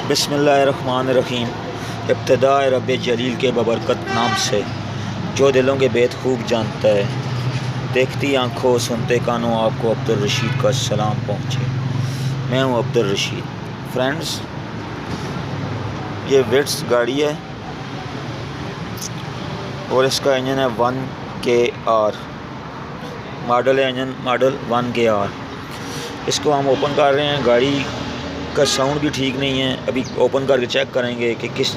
बिस्मिल्लाहिर्रहमानिर्रहीम। इब्तिदाए रब जलील के बबरकत नाम से जो दिलों के बेत खूब जानता है, देखती आँखों सुनते कानों आपको अब्दुल रशीद का सलाम पहुँचे। मैं हूँ अब्दुल रशीद। फ्रेंड्स, ये विट्स गाड़ी है और इसका इंजन है 1KR मॉडल है। Engine model 1KR। इसको हम ओपन कर रहे हैं। गाड़ी का साउंड भी ठीक नहीं है। अभी ओपन करके चेक करेंगे कि किस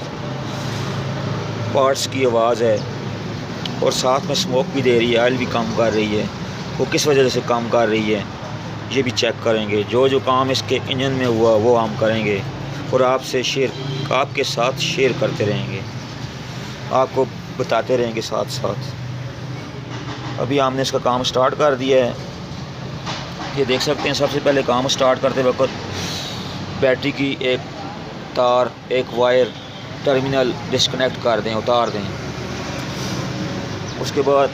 पार्ट्स की आवाज़ है, और साथ में स्मोक भी दे रही है, ऑयल भी कम कर रही है। वो किस वजह से कम कर रही है ये भी चेक करेंगे। जो काम इसके इंजन में हुआ वो हम करेंगे और आपके साथ शेयर करते रहेंगे, आपको बताते रहेंगे साथ साथ। अभी हमने इसका काम स्टार्ट कर दिया है। ये देख सकते हैं। सबसे पहले काम स्टार्ट करते वक्त बैटरी की एक तार, एक वायर, टर्मिनल डिस्कनेक्ट कर दें, उतार दें। उसके बाद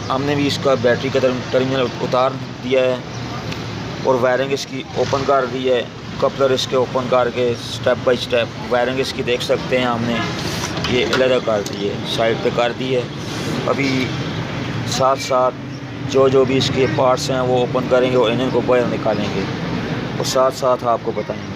हमने भी इसका बैटरी का टर्मिनल उतार दिया है और वायरिंग इसकी ओपन कर दी है। कपलर इसके ओपन करके स्टेप बाय स्टेप वायरिंग इसकी देख सकते हैं। हमने ये अलग कर दी है, साइड पे कर दी है। अभी साथ साथ जो भी इसके पार्ट्स हैं वो ओपन करेंगे और इंजन को बाहर निकालेंगे और साथ साथ आपको बताएंगे।